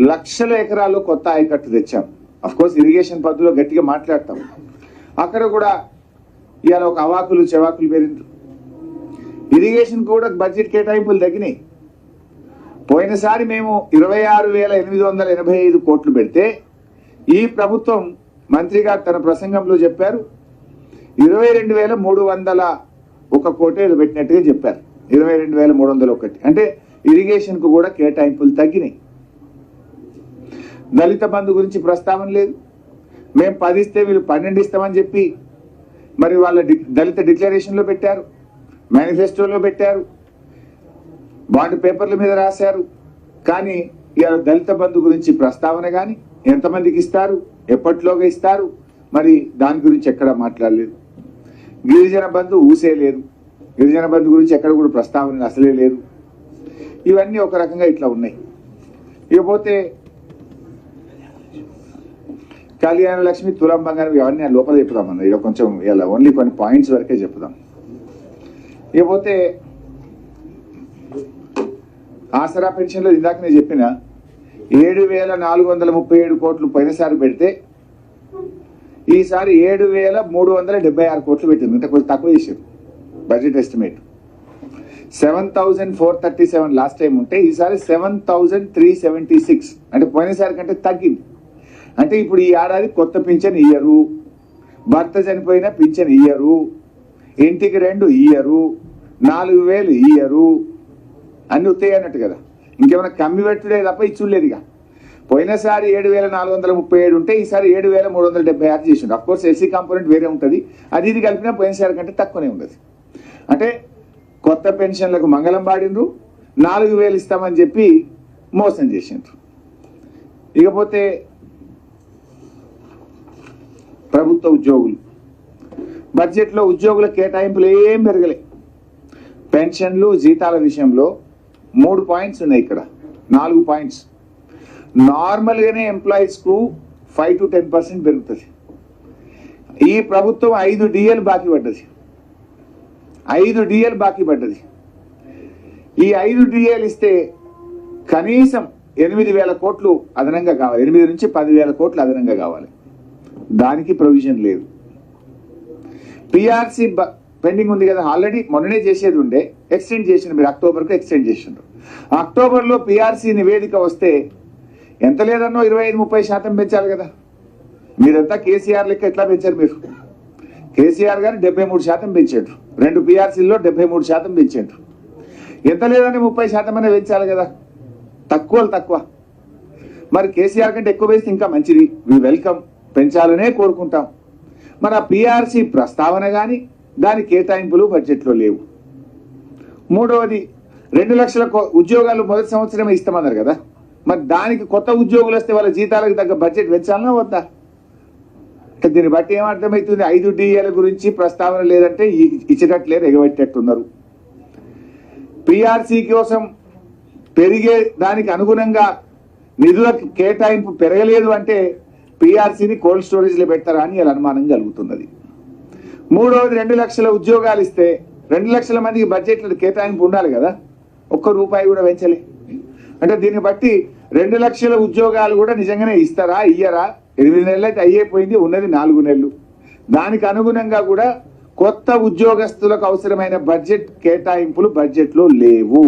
లక్షల ఎకరాల్లో కొత్త ఆయకట్టు తెచ్చాం. కోర్స్ ఇరిగేషన్ పద్ధతిలో గట్టిగా మాట్లాడతాం. అక్కడ కూడా ఇవాళ ఒక అవాకులు చెవాకులు పెరిగింది. ఇరిగేషన్ కూడా బడ్జెట్ కేటాయింపులు తగ్గినాయి. పోయినసారి మేము 26,885 కోట్లు పెడితే ఈ ప్రభుత్వం మంత్రి గారు తన ప్రసంగంలో చెప్పారు 22,301 కోటి పెట్టినట్టుగా చెప్పారు. 22,301 అంటే ఇరిగేషన్ కు కూడా కేటాయింపులు తగ్గినాయి. దళిత బంధు గురించి ప్రస్తావన లేదు. మేము 10 ఇస్తే వీళ్ళు 12 ఇస్తామని చెప్పి మరి వాళ్ళ దళిత డిక్లరేషన్లో పెట్టారు, మేనిఫెస్టోలో పెట్టారు, బాండ్ పేపర్ల మీద రాశారు. కానీ ఇవాళ దళిత బంధు గురించి ప్రస్తావన కానీ ఎంతమందికి ఇస్తారు, ఎప్పటిలోగా ఇస్తారు, మరి దాని గురించి ఎక్కడ మాట్లాడలేదు. గిరిజన బంధు ఊసే లేదు. గిరిజన బంధు గురించి ఎక్కడ కూడా ప్రస్తావన అసలే లేదు. ఇవన్నీ ఒక రకంగా ఇట్లా ఉన్నాయి. ఇకపోతే కళ్యాణ లక్ష్మి, తులం బంగారం ఇవన్నీ లోపల చెప్పుదామన్నా. ఇక కొంచెం ఇలా ఓన్లీ కొన్ని పాయింట్స్ వరకే చెప్పుదాం. ఇకపోతే ఆసరా పెన్షన్లో ఇందాక నేను చెప్పిన 7,437 కోట్లు పోయినసారి పెడితే ఈసారి 7,376 కోట్లు పెట్టింది. అంటే కొంచెం తక్కువ చేశారు బడ్జెట్ ఎస్టిమేట్. 7,437 లాస్ట్ టైం ఉంటే ఈసారి 7,376 అంటే పోయినసారి కంటే తగ్గింది. అంటే ఇప్పుడు ఈ ఏడాది కొత్త పింఛన్ ఇయ్యరు, భర్త చనిపోయినా పింఛన్ ఇయ్యరు, ఇంటికి 2 ఇయ్యరు, 4,000 ఇయ్యరు, అన్ని ఉత్తాయి అన్నట్టు కదా. ఇంకేమైనా కమ్మి పెట్టుడే తప్ప ఇచ్చులేదు. ఇక పోయినసారి 7,437 ఉంటే ఈసారి 7,376 చేసిండు. అఫ్కోర్స్ ఎస్సీ కాంపోనెంట్ వేరే ఉంటుంది, అది ఇది కలిపినా పోయినసారి కంటే తక్కువనే ఉండదు. అంటే కొత్త పెన్షన్లకు మంగళం పాడిండ్రు, 4,000 ఇస్తామని చెప్పి మోసం చేసిండ్రు. ఇకపోతే ప్రభుత్వ ఉద్యోగులు బడ్జెట్లో ఉద్యోగుల కేటాయింపులు ఏం పెరగలే. పెన్షన్లు జీతాల విషయంలో 3 పాయింట్స్ ఉన్నాయి. ఇక్కడ 4 పాయింట్స్. నార్మల్గానే ఎంప్లాయీస్కు 5 to 10% పెరుగుతుంది. ఈ ప్రభుత్వం 5 DL బాకీ పడ్డది. 5 DL బాకీ పడ్డది. ఈ 5 DL ఇస్తే కనీసం 8,000 కోట్లు అదనంగా కావాలి. 8 నుంచి 10,000 కోట్లు అదనంగా కావాలి. దానికి ప్రొవిజన్ లేదు. పిఆర్సీ పెండింగ్ ఉంది కదా, ఆల్రెడీ మొన్ననే చేసేది ఉండే, ఎక్స్టెండ్ చేసిండు. మీరు అక్టోబర్కు ఎక్స్టెండ్ చేసిండ్రు. అక్టోబర్లో పిఆర్సీ నివేదిక వస్తే ఎంత లేదన్నో 25-30% పెంచాలి కదా. మీరంతా కేసీఆర్ లెక్క ఎట్లా పెంచారు? మీరు కేసీఆర్ గారు 73% పెంచాడు. 2 పిఆర్సీల్లో 73% పెంచాడు. ఎంత లేదని 30% అనే పెంచాలి కదా. తక్కువ. మరి కేసీఆర్ కంటే ఎక్కువ వేస్తే ఇంకా మంచిది. వి వెల్కమ్, పెంచాలనే కోరుకుంటాం. మరి ఆ పిఆర్సీ ప్రస్తావన కానీ దాని కేటాయింపులు బడ్జెట్లో లేవు. మూడవది 2 లక్షల ఉద్యోగాలు మొదటి సంవత్సరమే ఇస్తామన్నారు కదా. మరి దానికి కొత్త ఉద్యోగులు వస్తే వాళ్ళ జీతాలకు తగ్గ బడ్జెట్ పెంచాలన్నా వద్దా? అంటే దీన్ని బట్టి ఏమర్థమవుతుంది? 5 DL గురించి ప్రస్తావన లేదంటే ఇచ్చేటట్లేదు, ఎగబెట్టేట్టున్నారు. పిఆర్సీ కోసం పెరిగే దానికి అనుగుణంగా నిధుల కేటాయింపు పెరగలేదు అంటే పిఆర్సీని కోల్డ్ స్టోరేజ్లో పెడతారా అని ఇలా అనుమానం కలుగుతున్నది. మూడవది 2 లక్షల ఉద్యోగాలు ఇస్తే 2 లక్షల మందికి బడ్జెట్లో కేటాయింపు ఉండాలి కదా. ₹1 కూడా పెంచలే. అంటే దీన్ని బట్టి 2 లక్షల ఉద్యోగాలు కూడా నిజంగానే ఇస్తారా, ఇయ్యరా? 8 నెలలు అయితే అయ్యేపోయింది, ఉన్నది 4 నెలలు. దానికి అనుగుణంగా కూడా కొత్త ఉద్యోగస్తులకు అవసరమైన బడ్జెట్ కేటాయింపులు బడ్జెట్లో లేవు.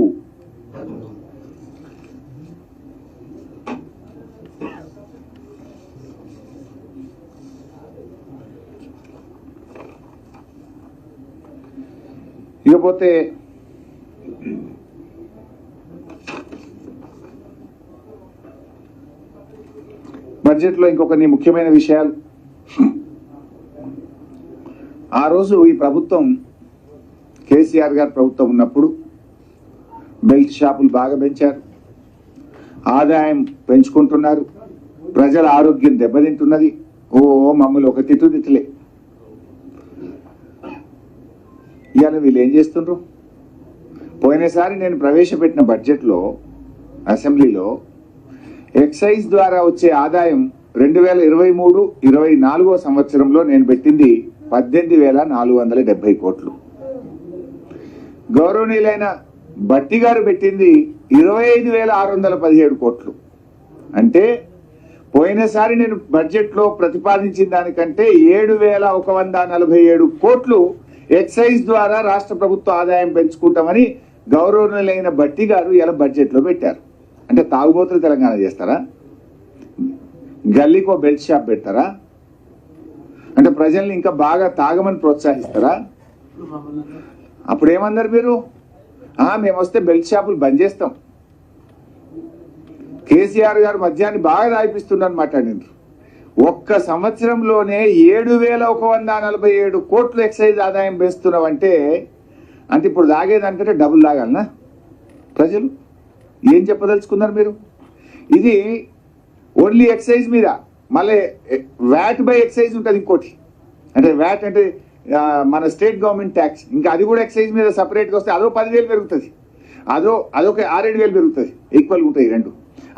ఇకపోతే బడ్జెట్లో ఇంకొన్ని ముఖ్యమైన విషయాలు. ఆ రోజు ఈ ప్రభుత్వం కేసీఆర్ గారి ప్రభుత్వం ఉన్నప్పుడు బెల్ట్ షాపులు బాగా పెంచారు, ఆదాయం పెంచుకుంటున్నారు, ప్రజల ఆరోగ్యం దెబ్బతింటున్నది. మమ్మల్ని ఒక తిట్టులే. ఇవాళ వీళ్ళు ఏం చేస్తుండ్రు? పోయినసారి నేను ప్రవేశపెట్టిన బడ్జెట్లో అసెంబ్లీలో ఎక్సైజ్ ద్వారా వచ్చే ఆదాయం 2023-24 సంవత్సరంలో నేను పెట్టింది 18,470 కోట్లు. గౌరవనీయులైన భట్టి గారు పెట్టింది 25,617 కోట్లు. అంటే పోయినసారి నేను బడ్జెట్లో ప్రతిపాదించిన దానికంటే 7,147 కోట్లు ఎక్సైజ్ ద్వారా రాష్ట్ర ప్రభుత్వ ఆదాయం పెంచుకుంటామని గౌరవనీయులైన భట్టి గారు ఇలా బడ్జెట్లో పెట్టారు. అంటే తాగుబోతులు తెలంగాణ చేస్తారా? గల్లీకో బెల్ట్ షాప్ పెడతారా? అంటే ప్రజల్ని ఇంకా బాగా తాగమని ప్రోత్సహిస్తారా? అప్పుడు ఏమన్నారు మీరు? మేము వస్తే బెల్ట్ షాపులు బంద్ చేస్తాం. కేసీఆర్ గారు మద్యాన్ని బాగా దాయిపిస్తున్నారని మాట్లాడినారు. ఒక్క సంవత్సరంలోనే 7,147 కోట్లు ఎక్సైజ్ ఆదాయం పెంచుతున్నామంటే అంటే ఇప్పుడు తాగేదానికంటే డబుల్ తాగాలనా ప్రజలు? ఏం చెప్పదలుచుకున్నారు మీరు? ఇది ఓన్లీ ఎక్సైజ్ మీద. మళ్ళీ వ్యాట్ బై ఎక్సైజ్ ఉంటుంది ఇంకోటి. అంటే వ్యాట్ అంటే మన స్టేట్ గవర్నమెంట్ ట్యాక్స్, ఇంకా అది కూడా ఎక్సైజ్ మీద సపరేట్గా వస్తే అదో 10,000 పెరుగుతుంది, అదొక 6,000-7,000 పెరుగుతుంది. ఈక్వల్గా ఉంటాయి రెండు.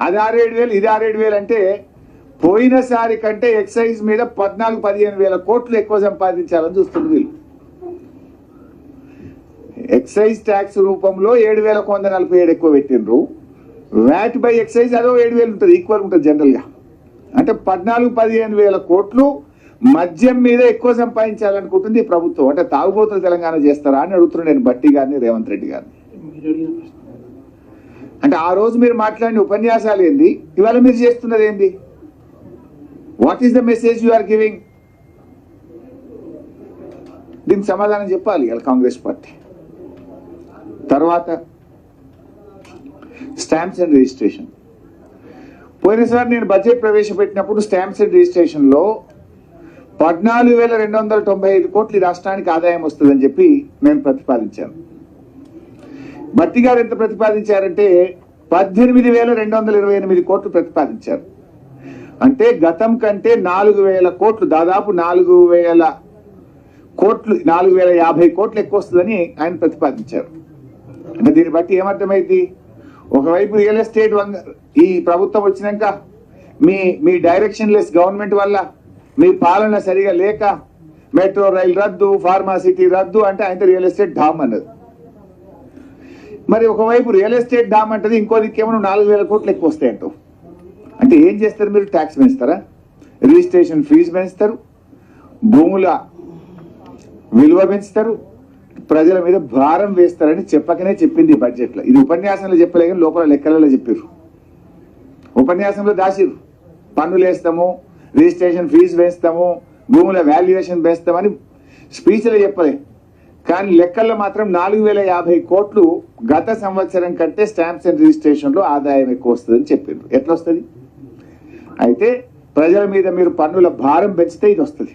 అది 6,000-7,000, ఇది 6,000-7,000 అంటే పోయినసారి కంటే ఎక్సైజ్ మీద 14,000-15,000 కోట్లు ఎక్కువ సంపాదించాలని చూస్తుంది వీళ్ళు. ఎక్సైజ్ ట్యాక్స్ రూపంలో 7,147 ఎక్కువ పెట్టిండ్రు. వ్యాట్ బై ఎక్సైజ్ అదో 7,000 ఉంటుంది, ఈక్వల్ ఉంటుంది జనరల్గా. అంటే 14,000-15,000 కోట్లు మద్యం మీద ఎక్కువ సంపాదించాలనుకుంటుంది ఈ ప్రభుత్వం. అంటే తాగుబోతులు తెలంగాణ చేస్తారా అని అడుగుతున్నాను నేను భట్టి గారిని, రేవంత్ రెడ్డి గారిని. అంటే ఆ రోజు మీరు మాట్లాడిన ఉపన్యాసాలు ఏంది, ఇవాళ మీరు చేస్తున్నది ఏంది? What is the message you are giving? దీనికి సమాధానం చెప్పాలి ఇలా కాంగ్రెస్ పార్టీ. తర్వాత స్టాంప్స్ అండ్ రిజిస్ట్రేషన్. పోయినసారి నేను బడ్జెట్ ప్రవేశపెట్టినప్పుడు స్టాంప్స్ అండ్ రిజిస్ట్రేషన్లో 14,295 కోట్లు రాష్ట్రానికి ఆదాయం వస్తుందని చెప్పి నేను ప్రతిపాదించాను. భట్టి గారు ఎంత ప్రతిపాదించారంటే 18,228 కోట్లు ప్రతిపాదించారు. అంటే గతం కంటే 4,000 కోట్లు, దాదాపు 4,000 కోట్లు, 4,050 కోట్లు ఎక్కువ వస్తుందని ఆయన ప్రతిపాదించారు. అంటే దీన్ని బట్టి ఏమర్థమైంది? ఒకవైపు రియల్ ఎస్టేట్ ఈ ప్రభుత్వం వచ్చినాక మీ డైరెక్షన్ లెస్ గవర్నమెంట్ వల్ల, మీ పాలన సరిగా లేక మెట్రో రైల్ రద్దు, ఫార్మాసిటీ రద్దు అంటే ఆయన రియల్ ఎస్టేట్ డామ్ అన్నది. మరి ఒకవైపు రియల్ ఎస్టేట్ డామ్ అంటది, ఇంకో దిక్కేమో 4,000 కోట్లు ఎక్కువ వస్తాయంటావు. అంటే ఏం చేస్తారు మీరు? ట్యాక్స్ పెంచుతారా? రిజిస్ట్రేషన్ ఫీజు పెంచుతారు, భూముల విలువ పెంచుతారు, ప్రజల మీద భారం వేస్తారని చెప్పకనే చెప్పింది బడ్జెట్లో. ఇది ఉపన్యాసంలో చెప్పలే కానీ లోపల లెక్కలలో చెప్పారు. ఉపన్యాసంలో దాసిరు, పన్నులు వేస్తాము, రిజిస్ట్రేషన్ ఫీజు వేస్తాము, భూముల వాల్యుయేషన్ వేస్తామని స్పీచ్లో చెప్పలే. కానీ లెక్కల్లో మాత్రం 4,050 కోట్లు గత సంవత్సరం కంటే స్టాంప్స్ అండ్ రిజిస్ట్రేషన్లో ఆదాయం ఎక్కువ వస్తుందని చెప్పారు. ఎట్లా వస్తుంది? అయితే ప్రజల మీద మీరు పన్నుల భారం పెంచితే ఇది వస్తుంది.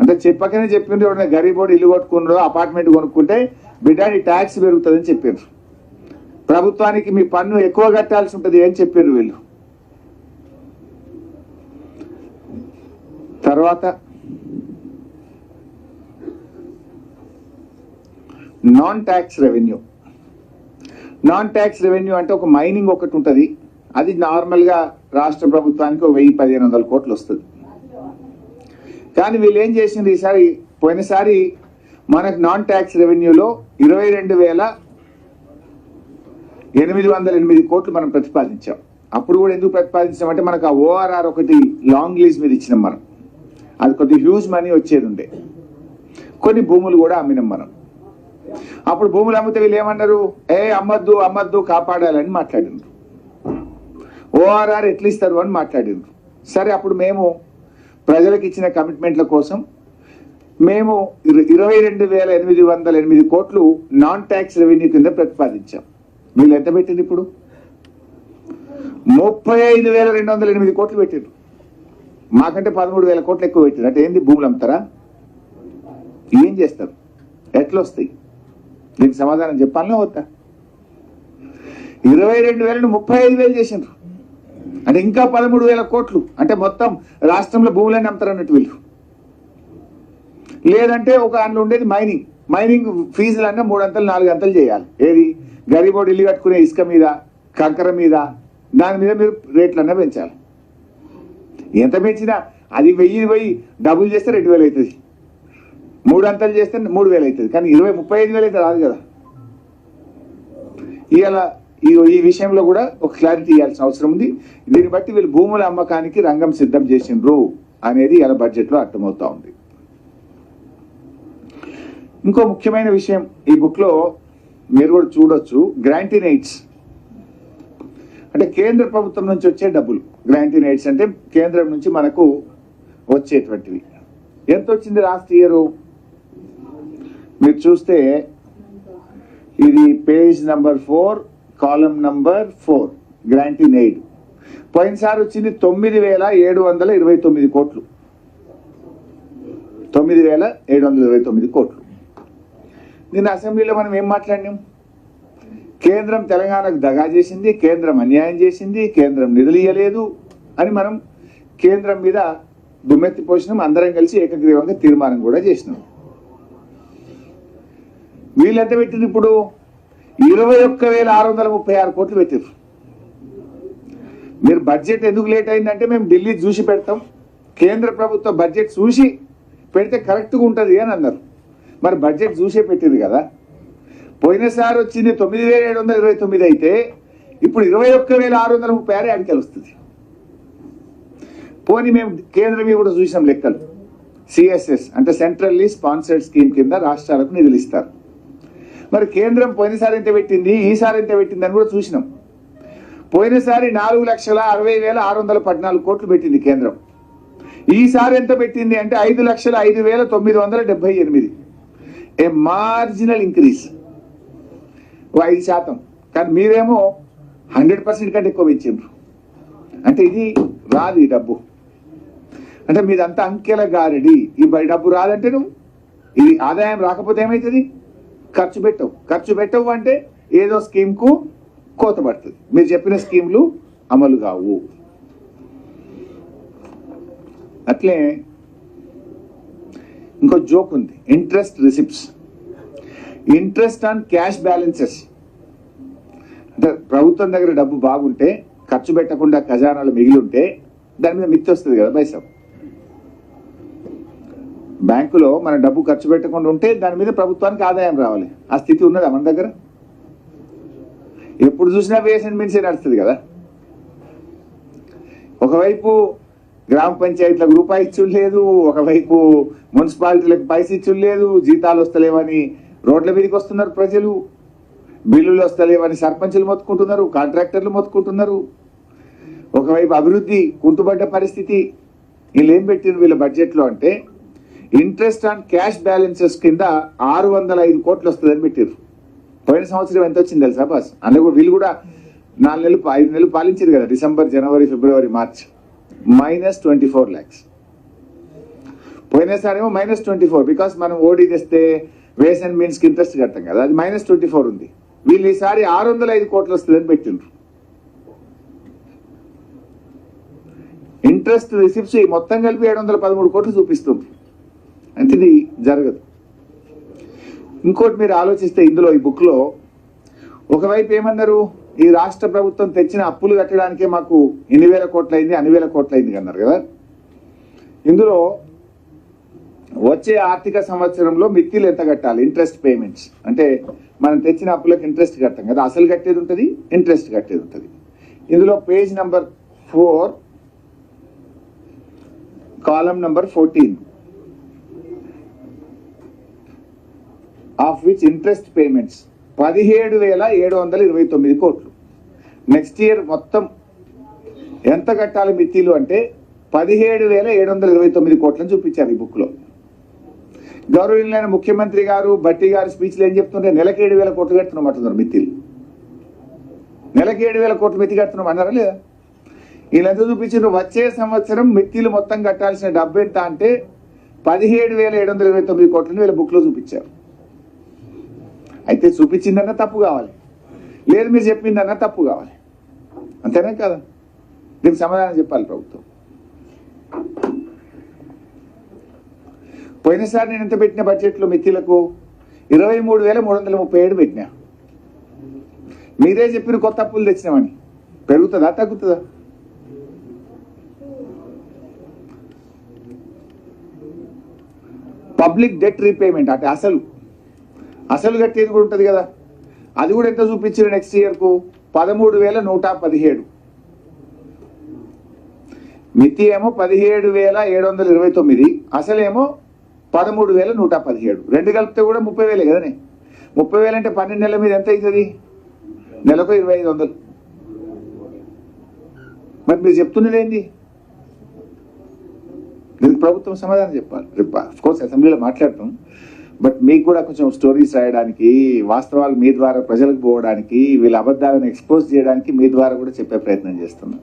అంటే చెప్పకనే చెప్పిండ్రు, ఎవరైనా గరీబోడు ఇల్లు కొట్టుకున్నారో అపార్ట్మెంట్ కొనుక్కుంటే బిడ్డ ట్యాక్స్ పెరుగుతుందని చెప్పిండ్రు. ప్రభుత్వానికి మీ పన్ను ఎక్కువ కట్టాల్సి ఉంటుంది అని చెప్పారు వీళ్ళు. తర్వాత non tax revenue. Non tax revenue అంటే ఒక మైనింగ్ ఒకటి ఉంటుంది, అది నార్మల్గా రాష్ట్ర ప్రభుత్వానికి 1,000-1,500 కోట్లు వస్తుంది. కానీ వీళ్ళు ఏం చేసింది ఈసారి, పోయినసారి మనకు నాన్ ట్యాక్స్ రెవెన్యూలో 22,808 కోట్లు మనం ప్రతిపాదించాం. అప్పుడు కూడా ఎందుకు ప్రతిపాదించామంటే మనకు ఆ ఓఆర్ఆర్ ఒకటి లాంగ్ లీజ్ మీద ఇచ్చినాం మనం, అది కొద్ది హ్యూజ్ మనీ వచ్చేది ఉండే. కొన్ని భూములు కూడా అమ్మినాం మనం. అప్పుడు భూములు అమ్మితే వీళ్ళు ఏమన్నారు, అమ్మద్దు అమ్మద్దు కాపాడాలని మాట్లాడినారు. ఓఆర్ఆర్ ఎట్లా ఇస్తారు అని మాట్లాడినారు. సరే, అప్పుడు మేము ప్రజలకు ఇచ్చిన కమిట్మెంట్ల కోసం మేము 22,808 కోట్లు నాన్ ట్యాక్స్ రెవెన్యూ కింద ప్రతిపాదించాం. వీళ్ళు ఎంత పెట్టింది? ఇప్పుడు 35,208 కోట్లు పెట్టిండ్రు. మాకంటే 13,000 కోట్లు ఎక్కువ పెట్టిండ్రు. అంటే ఏంది, భూములు అమ్ముతారా? ఏం చేస్తారు? ఎట్లా వస్తాయి? దీనికి సమాధానం చెప్పాలనే వద్దా? 22,000ను 35,000 చేసిండ్రు. అంటే ఇంకా 13,000 కోట్లు. అంటే మొత్తం రాష్ట్రంలో భూములన్నీ అమ్ముతారు అన్నట్టు వీళ్ళు. లేదంటే ఒక అందులో ఉండేది మైనింగ్ ఫీజులన్నా 3 అంతలు 4 అంతలు చేయాలి. ఏది, గరీబోడు ఇల్లు కట్టుకునే ఇసుక మీద, కంకర మీద, దాని మీద మీరు రేట్లన్నా పెంచాలి. ఎంత పెంచినా అది 1,000 డబుల్ చేస్తే 2,000 అవుతుంది, 3 అంతలు చేస్తే 3,000 అవుతుంది. కానీ 35,000 అయితే రాదు కదా. ఇవాళ ఈ విషయంలో కూడా ఒక క్లారిటీ ఇవ్వాల్సిన అవసరం ఉంది. దీన్ని బట్టి వీళ్ళు భూముల అమ్మకానికి రంగం సిద్ధం చేసిండ్రు అనేది ఇలా బడ్జెట్లో అర్థమవుతా ఉంది. ఇంకో ముఖ్యమైన విషయం ఈ బుక్లో మీరు కూడా చూడొచ్చు, గ్రాంటీన్ ఎయిడ్స్ అంటే కేంద్ర ప్రభుత్వం నుంచి వచ్చే డబ్బులు. గ్రాంటీన్ ఎయిడ్స్ అంటే కేంద్రం నుంచి మనకు వచ్చేటువంటివి. ఎంత వచ్చింది లాస్ట్ ఇయర్ మీరు చూస్తే ఇది పేజ్ నంబర్ 4 కాలం నంబర్ 4 గ్రాంటీన్ ఎయిడ్ పోయినసారి వచ్చింది 9,729 కోట్లు. 9,729 కోట్లు. నిన్న అసెంబ్లీలో మనం ఏం మాట్లాడినాం? కేంద్రం తెలంగాణకు దగా చేసింది, కేంద్రం అన్యాయం చేసింది, కేంద్రం నిధులు ఇయ్యలేదు అని మనం కేంద్రం మీద దుమ్మెత్తి పోసినాం. అందరం కలిసి ఏకగ్రీవంగా తీర్మానం కూడా చేసినాం. వీళ్ళు ఎంత పెట్టింది? ఇప్పుడు 21,636 కోట్లు పెట్టారు. మీరు బడ్జెట్ ఎందుకు లేట్ అయిందంటే మేము ఢిల్లీ చూసి పెడతాం, కేంద్ర ప్రభుత్వ బడ్జెట్ చూసి పెడితే కరెక్ట్గా ఉంటుంది అని అన్నారు. మరి బడ్జెట్ చూసే పెట్టింది కదా. పోయినసారి వచ్చింది 9,729 అయితే ఇప్పుడు 21,636 అడికలు వస్తుంది. పోనీ మేము కేంద్రం కూడా చూసాం లెక్కలు. సిఎస్ఎస్ అంటే సెంట్రల్లీ స్పాన్సర్డ్ స్కీమ్ కింద రాష్ట్రాలకు నిధులు ఇస్తారు. మరి కేంద్రం పోయినసారి ఎంత పెట్టింది, ఈసారి ఎంత పెట్టింది అని కూడా చూసినాం. పోయినసారి 4,60,614 కోట్లు పెట్టింది కేంద్రం. ఈసారి ఎంత పెట్టింది అంటే 5,05,978. ఏ మార్జినల్ ఇంక్రీజ్, 5%. కానీ మీరేమో 100% కంటే ఎక్కువ పెంచారు. అంటే ఇది రాదు ఈ డబ్బు. అంటే మీదంతా అంకెల గారడి. ఈ డబ్బు రాదంటే నువ్వు ఇది ఆదాయం రాకపోతే ఏమవుతుంది? ఖర్చు పెట్టవు అంటే ఏదో స్కీమ్కు కోత పడుతుంది. మీరు చెప్పిన స్కీమ్లు అమలు కావు. అట్లే ఇంకో జోక్ ఉంది, interest receipts. Interest on cash balances అంటే ప్రభుత్వం దగ్గర డబ్బు బాగుంటే, ఖర్చు పెట్టకుండా ఖజానాలు మిగిలి ఉంటే దాని మీద మిత్తి వస్తుంది కదా పైసా. బ్యాంకులో మన డబ్బు ఖర్చు పెట్టకుండా ఉంటే దాని మీద ప్రభుత్వానికి ఆదాయం రావాలి. ఆ స్థితి ఉన్నదా మన దగ్గర? ఎప్పుడు చూసినా వేస్ అండ్ మీన్స్ నడుస్తుంది కదా. ఒకవైపు గ్రామ పంచాయతీలకు రూపాయి ఇచ్చుడు లేదు, ఒకవైపు మున్సిపాలిటీలకు పైసలు ఇచ్చుడు లేదు, జీతాలు వస్తలేవని రోడ్ల మీదకి వస్తున్నారు ప్రజలు, బిల్లులు వస్తలేవని సర్పంచులు మొత్తుకుంటున్నారు, కాంట్రాక్టర్లు మొత్తుకుంటున్నారు. ఒకవైపు అభివృద్ధి కుంటుపడ్డ పరిస్థితి. వీళ్ళు ఏం పెట్టిన వీళ్ళ బడ్జెట్లో అంటే ఇంట్రెస్ట్ ఆన్ క్యాష్ బ్యాలెన్సెస్ కింద 605 కోట్లు వస్తుందని పెట్టారు. పోయిన సంవత్సరం ఎంత వచ్చింది తెలుసా బాస్? అందులో వీళ్ళు కూడా 4 నెలలు 5 నెలలు పాలించారు కదా, December, January, February, March. -24 lakhs. పోయినసారేమో -24 because మనం ఓడి తెస్తే వేస్ అండ్ మీన్స్ కి ఇంట్రెస్ట్ కట్టాం కదా, అది -24 ఉంది. వీళ్ళు ఈసారి 605 కోట్లు వస్తుందని పెట్టిండ్రు. ఇంట్రెస్ట్ రిసిప్ట్స్ మొత్తం కలిపి 713 కోట్లు చూపిస్తుంది. అంటే ఇది జరగదు. ఇంకోటి మీరు ఆలోచిస్తే ఇందులో ఈ బుక్ లో ఒకవైపు ఏమన్నారు, ఈ రాష్ట్ర ప్రభుత్వం తెచ్చిన అప్పులు కట్టడానికే మాకు ఇన్ని వేల కోట్లు అయింది, అన్ని వేల కోట్లు అయింది అన్నారు కదా. ఇందులో వచ్చే ఆర్థిక సంవత్సరంలో మిత్తిలు ఎంత కట్టాలి, ఇంట్రెస్ట్ పేమెంట్స్ అంటే మనం తెచ్చిన అప్పులకు ఇంట్రెస్ట్ కట్టాం కదా, అసలు కట్టేది ఉంటుంది, ఇంట్రెస్ట్ కట్టేది ఉంటుంది. ఇందులో page number 4 column number 14 of which interest payments 17,729 కోట్లు. నెక్స్ట్ ఇయర్ మొత్తం ఎంత కట్టాలి మిత్తిలు అంటే 17,729 కోట్లని చూపించారు ఈ బుక్ లో. గౌరవనీయులైన ముఖ్యమంత్రి గారు, భట్టి గారు స్పీచ్లు ఏం చెప్తుంటే నెలకి 7,000 కోట్లు కడుతున్నాం అంటున్నారు మిత్తిలు. నెలకి 7,000 కోట్లు మిత్తి కడుతున్నాం అన్నారా లేదా? వీళ్ళంతా చూపించారు. వచ్చే సంవత్సరం మిత్తిలు మొత్తం కట్టాల్సిన డబ్బు ఎంత అంటే 17,729 కోట్లని వీళ్ళ బుక్ లో చూపించారు. అయితే చూపించిందన్నా తప్పు కావాలి, లేదు మీరు చెప్పిందన్నా తప్పు కావాలి, అంతేనా కదా? దీనికి సమాధానం చెప్పాలి ప్రభుత్వం. పోయినసారి నేను ఎంత పెట్టిన బడ్జెట్లో మిత్తిలకు 23,337 పెట్టినా. మీరే చెప్పిన కొత్త అప్పులు తెచ్చినామని. పెరుగుతుందా తగ్గుతుందా? పబ్లిక్ డెట్ రీపేమెంట్ అంటే అసలు కట్టేది కూడా ఉంటుంది కదా, అది కూడా ఎంత చూపించారు నెక్స్ట్ ఇయర్కు 13,117. మితి ఏమో 17,729, అసలేమో 13,117. రెండు కలిపితే కూడా 30,000 కదనే. 30,000 అంటే 12 నెలల మీద ఎంత అవుతుంది? నెలకు 2,500. మరి మీరు చెప్తున్నది ఏంది? దీనికి ప్రభుత్వం సమాధానం చెప్పాలి. రేపు అఫ్కోర్స్ అసెంబ్లీలో మాట్లాడతాం, బట్ మీకు కూడా కొంచెం స్టోరీస్ రాయడానికి, వాస్తవాలు మీ ద్వారా ప్రజలకు పోవడానికి, వీళ్ళ అబద్ధాలను ఎక్స్పోజ్ చేయడానికి మీ ద్వారా కూడా చెప్పే ప్రయత్నం చేస్తున్నాం.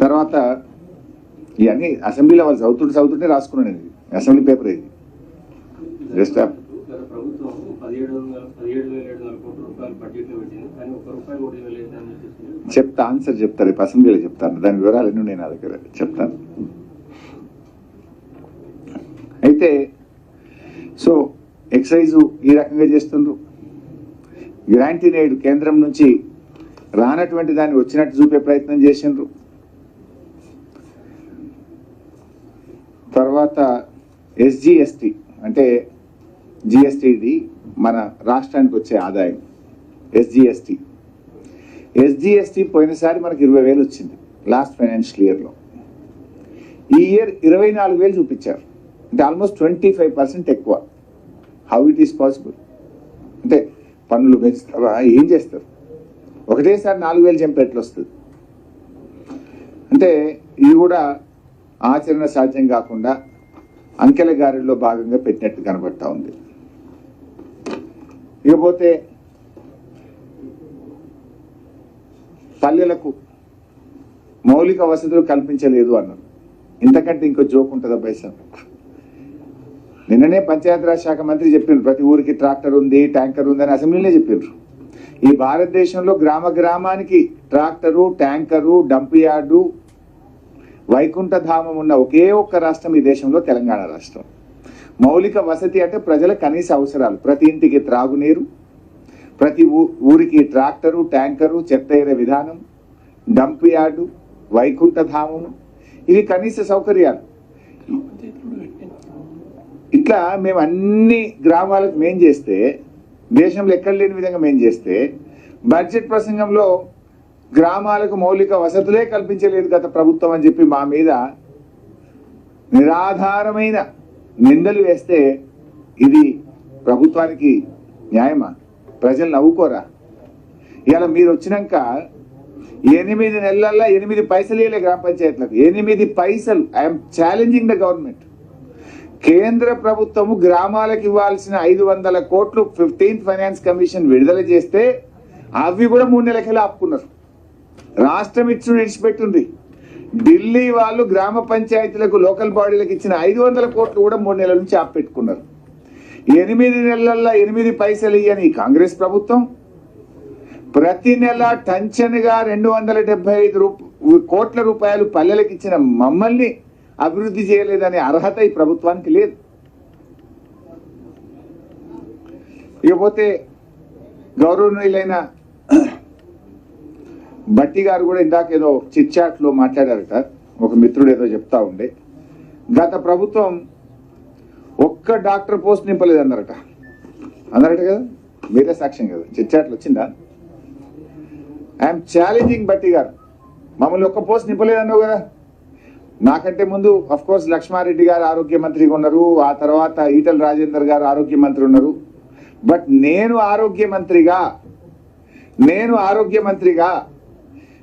తర్వాత ఇవన్నీ అసెంబ్లీలో వాళ్ళు చదువుతుంటే రాసుకున్నాను. ఇది అసెంబ్లీ పేపర్. ఇది జస్ట్ చెప్తా, ఆన్సర్ చెప్తారు రేపు అసెంబ్లీలో చెప్తాను. దాని వివరాలు ఎన్నో నేను నా దగ్గర చెప్తాను. అయితే సో ఎక్సైజ్ ఈ రకంగా చేస్తుండ్రు. గ్రాంటీ నేడు కేంద్రం నుంచి రానటువంటి దాన్ని వచ్చినట్టు చూపే ప్రయత్నం చేసిండ్రు. తర్వాత ఎస్జిఎస్టి అంటే జిఎస్టిది మన రాష్ట్రానికి వచ్చే ఆదాయం. ఎస్జిఎస్టి పోయినసారి మనకి 20,000 వచ్చింది లాస్ట్ ఫైనాన్షియల్ ఇయర్లో. ఈ ఇయర్ 24,000 చూపించారు. అంటే ఆల్మోస్ట్ 25% ఎక్కువ. How it is possible? అంటే పన్నులు పెంచుతారా, ఏం చేస్తారు? ఒకటేసారి 4,000 చంపి ఎట్లా వస్తుంది? అంటే ఇది కూడా ఆచరణ సాధ్యం కాకుండా అంకెల గారిలో భాగంగా పెట్టినట్టు కనబడతా ఉంది. ఇకపోతే పల్లెలకు మౌలిక వసతులు కల్పించలేదు అన్నారు. ఇంతకంటే ఇంకో జోక్ ఉంటుందా పైసా? నిన్ననే పంచాయతీరాజ్ శాఖ మంత్రి చెప్పిండ్రు ప్రతి ఊరికి ట్రాక్టర్ ఉంది, ట్యాంకర్ ఉంది అని అసెంబ్లీనే చెప్పిండ్రు. ఈ భారతదేశంలో గ్రామ గ్రామానికి ట్రాక్టరు, ట్యాంకరు, డంప్ యార్డు, వైకుంఠధామం ఉన్న ఒకే ఒక్క రాష్ట్రం ఈ దేశంలో తెలంగాణ రాష్ట్రం. మౌలిక వసతి అంటే ప్రజల కనీస అవసరాలు. ప్రతి ఇంటికి త్రాగునీరు, ప్రతి ఊరికి ట్రాక్టరు, ట్యాంకరు, చెత్త ఏరే విధానం, డంప్ యార్డు, వైకుంఠధామము, ఇవి కనీస సౌకర్యాలు. ఇట్లా మేము అన్ని గ్రామాలకు మేం చేస్తే, దేశంలో ఎక్కడ లేని విధంగా మేం చేస్తే, బడ్జెట్ ప్రసంగంలో గ్రామాలకు మౌలిక వసతులే కల్పించలేదు గత ప్రభుత్వం అని చెప్పి మా మీద నిరాధారమైన నిందలు వేస్తే ఇది ప్రభుత్వానికి న్యాయమా? ప్రజలు నవ్వుకోరా? ఇలా మీరు వచ్చినాక 8 నెలల్లో 8 పైసలు ఇవ్వలే గ్రామ పంచాయతీలకు. 8 పైసలు. I'm challenging the government. కేంద్ర ప్రభుత్వము గ్రామాలకు ఇవ్వాల్సిన 500 కోట్లు 15th ఫైనాన్స్ కమిషన్ విడుదల చేస్తే అవి కూడా 3 నెలలకెళ్ళి ఆపుకున్నారు. రాష్ట్రం ఇడిచిపెట్టింది. ఢిల్లీ వాళ్ళు గ్రామ పంచాయతీలకు, లోకల్ బాడీలకు ఇచ్చిన 500 కోట్లు కూడా 3 నెలల నుంచి ఆపెట్టుకున్నారు. 8 నెలల్లో 8 పైసలు ఇయ్యని కాంగ్రెస్ ప్రభుత్వం ప్రతి నెల టంచన్గా 275 కోట్ల రూపాయలు పల్లెలకు ఇచ్చిన మమ్మల్ని అభివృద్ధి చేయలేదనే అర్హత ఈ ప్రభుత్వానికి లేదు. ఇకపోతే గౌరవనీయులైన భట్టి గారు కూడా ఇందాక ఏదో చిట్ లో మాట్లాడారట. ఒక మిత్రుడు ఏదో చెప్తా ఉండే, గత ప్రభుత్వం ఒక్క డాక్టర్ పోస్ట్ నింపలేదు అన్నారట కదా. మీరే సాక్ష్యం కదా, చిట్ చాట్లో వచ్చిందా? ఐఎమ్ ఛాలెంజింగ్ భట్టి గారు, మమ్మల్ని ఒక్క పోస్ట్ నింపలేదన్నావు కదా. నాకంటే ముందు అఫ్ కోర్స్ లక్ష్మారెడ్డి గారు ఆరోగ్య మంత్రిగా ఉన్నారు, ఆ తర్వాత ఈటల రాజేందర్ గారు ఆరోగ్య మంత్రి ఉన్నారు. బట్ నేను ఆరోగ్య మంత్రిగా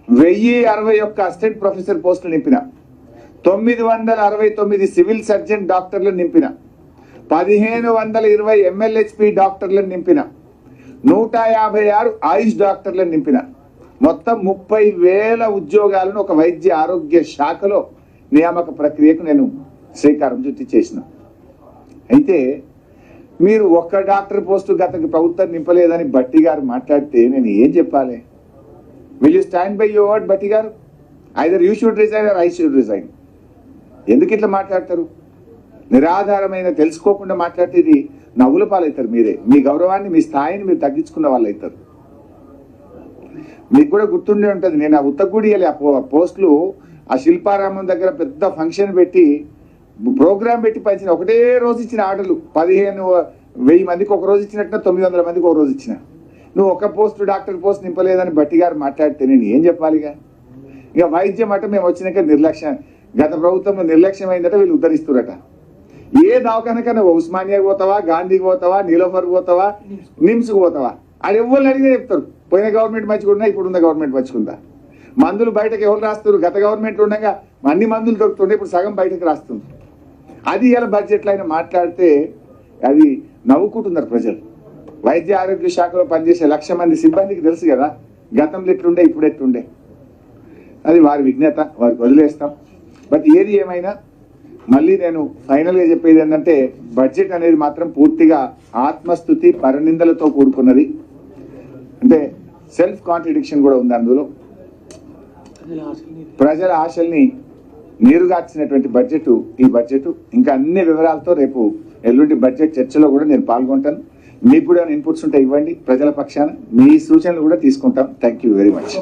1061 అసిస్టెంట్ ప్రొఫెసర్ పోస్టులు నింపిన, 969 సివిల్ సర్జన్ డాక్టర్లను నింపిన, 1520 MLHP డాక్టర్లను నింపిన, 156 ఆయుష్ డాక్టర్లను నింపిన, మొత్తం 30,000 ఉద్యోగాలను ఒక వైద్య ఆరోగ్య శాఖలో నియామక ప్రక్రియకు నేను శ్రీకారం చుట్టి చేసిన. అయితే మీరు ఒక్క డాక్టర్ పోస్టు గత ప్రభుత్వం నింపలేదని భట్టి గారు మాట్లాడితే నేను ఏం చెప్పాలి? Will you stand by your word Bhatti garu? Either you should resign or I should resign. ఎందుకు ఇట్లా మాట్లాడతారు? నిరాధారమైన తెలుసుకోకుండా మాట్లాడితే ఇది నవ్వుల పాలవుతారు. మీరే మీ గౌరవాన్ని, మీ స్థాయిని మీరు తగ్గించుకున్న వాళ్ళు అవుతారు. మీకు కూడా గుర్తుండే ఉంటుంది, నేను ఆ ఉత్తగుడి ఆ పోస్టులు ఆ శిల్పారామం దగ్గర పెద్ద ఫంక్షన్ పెట్టి ప్రోగ్రామ్ పెట్టి పంచిన ఒకటే రోజు ఇచ్చిన ఆర్డర్లు 15,000 మందికి ఒక రోజు ఇచ్చినట్టు 900 మందికి ఒక రోజు ఇచ్చిన. నువ్వు ఒక పోస్టు డాక్టర్ పోస్ట్ నింపలేదని బట్టి గారు మాట్లాడితే నేను ఏం చెప్పాలిగా? ఇక వైద్యం అట మేము వచ్చినాక నిర్లక్ష్యం, గత ప్రభుత్వంలో నిర్లక్ష్యం అయిందట, వీళ్ళు ఉద్ధరిస్తురట. ఏ దవాఖానకన్నా ఉస్మానియాకి పోతావా, గాంధీకి పోతావా, నీలోఫర్కి పోతావా, నిమ్స్కి పోతావా, అది ఎవరు అడిగినా చెప్తారు పోయిన గవర్నమెంట్ మంచిగుందా, ఇప్పుడున్న గవర్నమెంట్ మంచిగుందా. మందులు బయటకు ఎవరు రాస్తారు? గత గవర్నమెంట్ ఉండగా అన్ని మందులు దొరుకుతుండే, ఇప్పుడు సగం బయటకు రాస్తుంది. అది ఇలా బడ్జెట్లో అయినా మాట్లాడితే అది నవ్వుకుంటున్నారు ప్రజలు. వైద్య ఆరోగ్య శాఖలో పనిచేసే 1,00,000 మంది సిబ్బందికి తెలుసు కదా గతంలో ఎట్లుండే ఇప్పుడు ఎట్లుండే. అది వారి విజ్ఞత, వారికి వదిలేస్తాం. బట్ ఏది ఏమైనా మళ్ళీ నేను ఫైనల్గా చెప్పేది ఏంటంటే బడ్జెట్ అనేది మాత్రం పూర్తిగా ఆత్మస్థుతి పరనిందలతో కూడుకున్నది. అంటే సెల్ఫ్ కాంట్రడిక్షన్ కూడా ఉంది అందులో. ప్రజల ఆశల్ని నీరుగార్చినటువంటి బడ్జెట్ ఈ బడ్జెట్. ఇంకా అన్ని వివరాలతో రేపు ఎల్లుండి బడ్జెట్ చర్చలో కూడా నేను పాల్గొంటాను. మీకు కూడా ఇన్పుట్స్ ఉంటే ఇవ్వండి. ప్రజల పక్షాన మీ సూచనలు కూడా తీసుకుంటాం. Thank you very much.